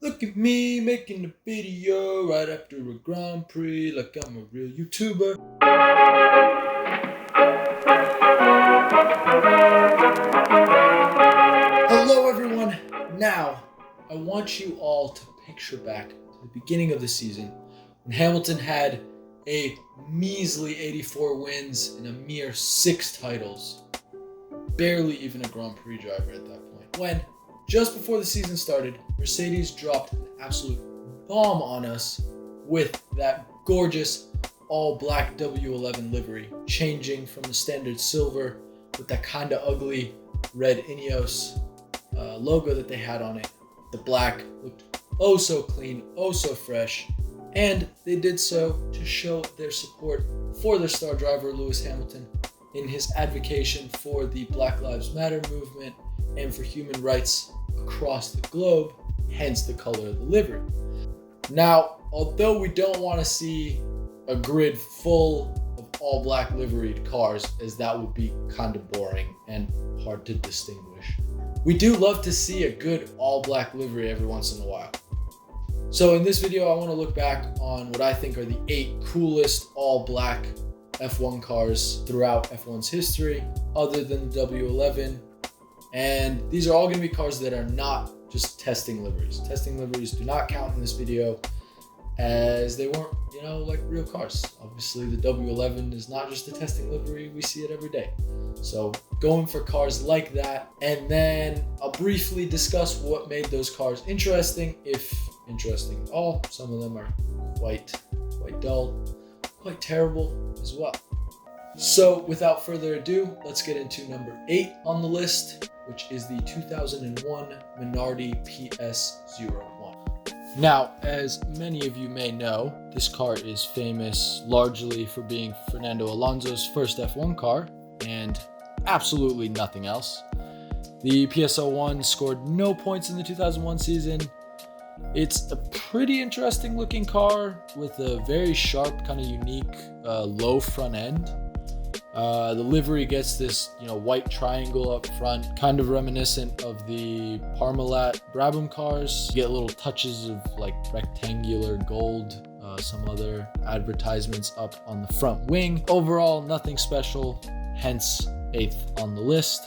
Look at me making a video right after a Grand Prix like I'm a real YouTuber. Hello everyone. Now, I want you all to picture back to the beginning of the season when Hamilton had a measly 84 wins and a mere 6 titles. Barely even a Grand Prix driver at that point. When, just before the season started, Mercedes dropped an absolute bomb on us with that gorgeous all-black W11 livery, changing from the standard silver with that kind of ugly red Ineos logo that they had on it. The black looked oh so clean, oh so fresh, and they did so to show their support for their star driver Lewis Hamilton in his advocacy for the Black Lives Matter movement and for human rights across the globe, hence the color of the livery. Now, although we don't want to see a grid full of all black liveried cars, as that would be kind of boring and hard to distinguish, we do love to see a good all black livery every once in a while. So in this video, I want to look back on what I think are the 8 coolest all black F1 cars throughout F1's history, other than the W11. And these are all going to be cars that are not just testing liveries. Testing liveries do not count in this video, as they weren't, like real cars. Obviously, the W11 is not just a testing livery. We see it every day. So going for cars like that, and then I'll briefly discuss what made those cars interesting, if interesting at all. Some of them are quite dull, quite terrible as well. So without further ado, let's get into number 8 on the list, which is the 2001 Minardi PS01. Now, as many of you may know, this car is famous largely for being Fernando Alonso's first F1 car and absolutely nothing else. The PS01 scored no points in the 2001 season. It's a pretty interesting looking car with a very sharp, kind of unique low front end. The livery gets this, white triangle up front, kind of reminiscent of the Parmalat Brabham cars. You get little touches of like rectangular gold, some other advertisements up on the front wing. Overall, nothing special, hence 8th on the list.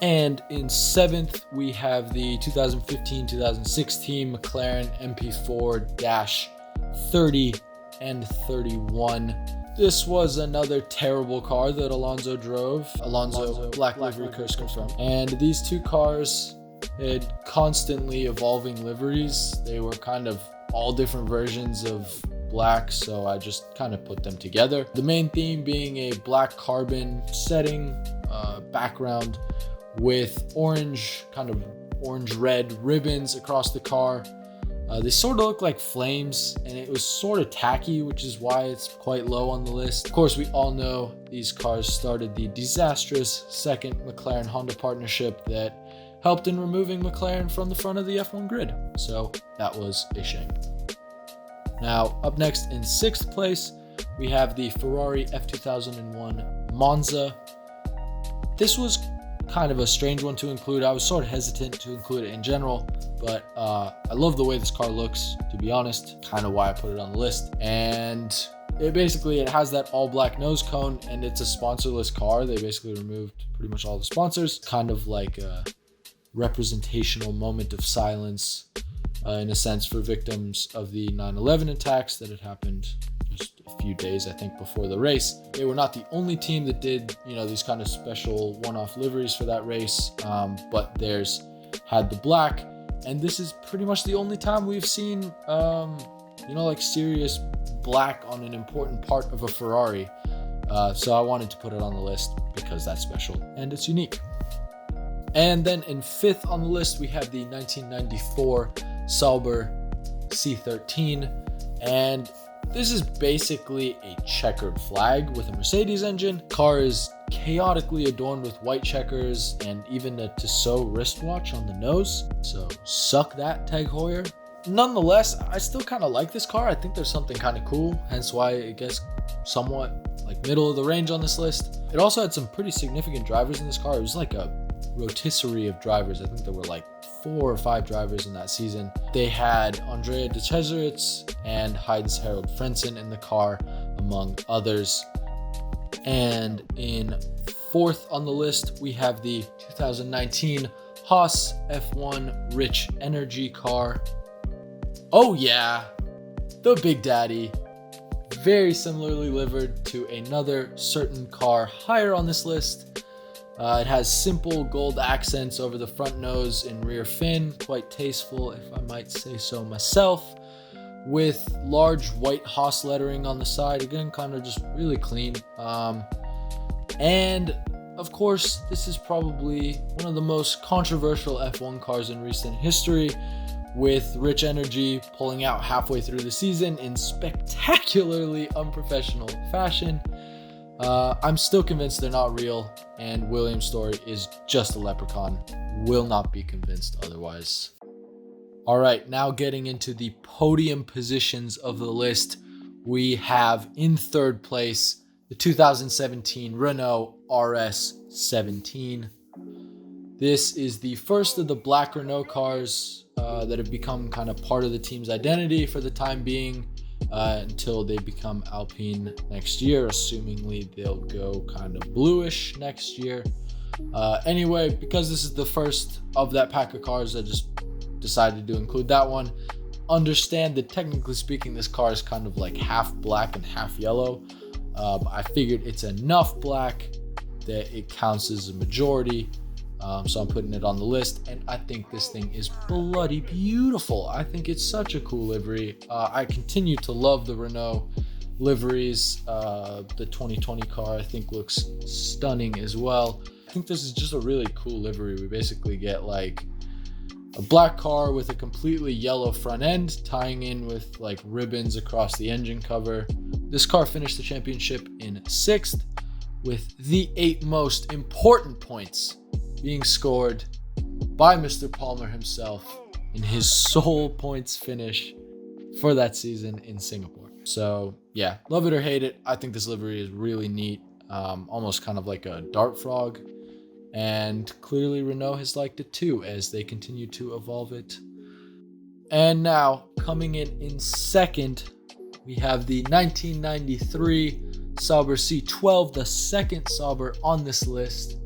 And in 7th, we have the 2015-2016 McLaren MP430 and 31. This was another terrible car that Alonso drove. Alonso black livery curse confirmed. And these two cars had constantly evolving liveries. They were kind of all different versions of black, so I just kind of put them together. The main theme being a black carbon setting, background with orange red ribbons across the car. They sort of look like flames, and it was sort of tacky, which is why it's quite low on the list. Of course, we all know these cars started the disastrous second McLaren-Honda partnership that helped in removing McLaren from the front of the F1 grid. So that was a shame. Now, up next in 6th place, we have the Ferrari F2001 Monza. This was kind of a strange one to include. I was sort of hesitant to include it in general, but I love the way this car looks, to be honest, kind of why I put it on the list. And it has that all black nose cone, and it's a sponsorless car. They basically removed pretty much all the sponsors, kind of like a representational moment of silence in a sense for victims of the 9/11 attacks that had happened just a few days, I think, before the race. They were not the only team that did, these kind of special one-off liveries for that race, but theirs had the black, and this is pretty much the only time we've seen, serious black on an important part of a Ferrari. So I wanted to put it on the list because that's special and it's unique. And then in 5th on the list, we have the 1994 Sauber C13, and this is basically a checkered flag with a Mercedes engine. Car is chaotically adorned with white checkers and even a Tissot wristwatch on the nose. So suck that, Tag Heuer. Nonetheless, I still kind of like this car. I think there's something kind of cool, hence why it gets somewhat like middle of the range on this list. It also had some pretty significant drivers in this car. It was like a rotisserie of drivers. I think there were like 4 or 5 drivers in that season. They had Andrea de Cesaritz and Heinz Harald Frentzen in the car, among others. And in 4th on the list, we have the 2019 Haas F1 Rich Energy car. Oh yeah, the Big Daddy. Very similarly livered to another certain car higher on this list. It has simple gold accents over the front nose and rear fin, quite tasteful if I might say so myself, with large white Haas lettering on the side, again kind of just really clean. And of course, this is probably one of the most controversial F1 cars in recent history, with Rich Energy pulling out halfway through the season in spectacularly unprofessional fashion. I'm still convinced they're not real, and Williams' story is just a leprechaun. Will not be convinced otherwise. All right, now getting into the podium positions of the list, we have in 3rd place the 2017 Renault RS17. This is the first of the black Renault cars that have become kind of part of the team's identity for the time being, until they become Alpine next year. Assumingly they'll go kind of bluish next year. Anyway, because this is the first of that pack of cars, I just decided to include that one. Understand that technically speaking, this car is kind of like half black and half yellow. I figured it's enough black that it counts as a majority. So I'm putting it on the list, and I think this thing is bloody beautiful. I think it's such a cool livery. I continue to love the Renault liveries. The 2020 car I think looks stunning as well. I think this is just a really cool livery. We basically get like a black car with a completely yellow front end, tying in with like ribbons across the engine cover. This car finished the championship in 6th, with the 8 most important points being scored by Mr. Palmer himself in his sole points finish for that season in Singapore. So yeah, love it or hate it, I think this livery is really neat, almost kind of like a dart frog, and clearly Renault has liked it too as they continue to evolve it. And now coming in 2nd, we have the 1993 Sauber C12, the second Sauber on this list.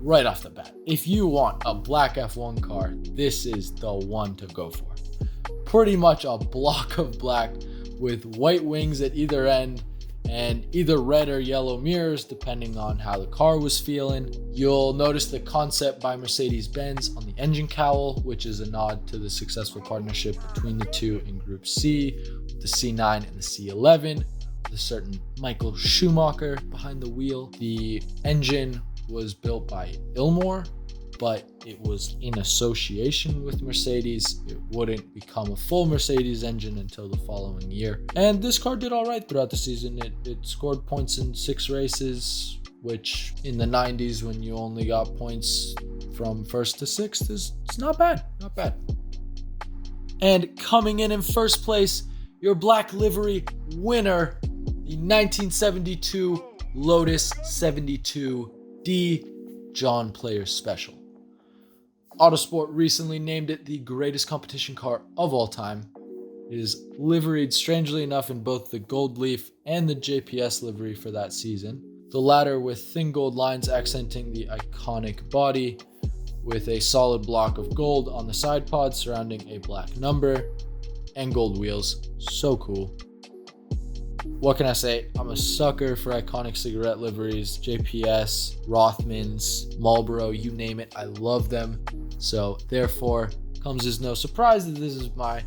Right off the bat, if you want a black F1 car, this is the one to go for. Pretty much a block of black with white wings at either end and either red or yellow mirrors depending on how the car was feeling. You'll notice the concept by Mercedes-Benz on the engine cowl, which is a nod to the successful partnership between the two in Group C, with the C9 and the C11, with a certain Michael Schumacher behind the wheel. The engine was built by Ilmor, but it was in association with Mercedes. It wouldn't become a full Mercedes engine until the following year. And this car did all right throughout the season. It scored points in 6 races, which in the 90s, when you only got points from 1st to 6th, it's not bad, not bad. And coming in 1st place, your black livery winner, the 1972 Lotus 72D John Player Special. Autosport recently named it the greatest competition car of all time. It is liveried, strangely enough, in both the gold leaf and the JPS livery for that season. The latter with thin gold lines accenting the iconic body, with a solid block of gold on the side pod surrounding a black number, and gold wheels. So cool. What can I say? I'm a sucker for iconic cigarette liveries. JPS, Rothmans, Marlboro, you name it, I love them. So therefore, comes as no surprise that this is my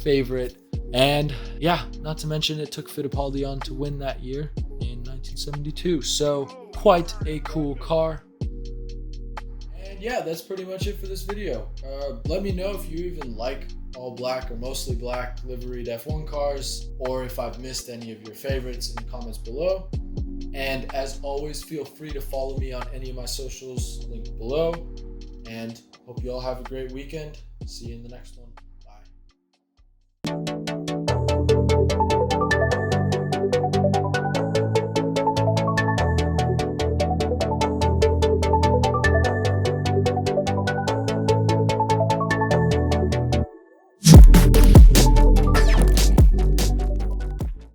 favorite. And yeah, not to mention it took Fittipaldi on to win that year in 1972. So quite a cool car. And yeah, that's pretty much it for this video. Let me know if you even like all black or mostly black liveried F1 cars, or if I've missed any of your favorites in the comments below. And as always, feel free to follow me on any of my socials linked below. And hope you all have a great weekend. See you in the next one. you.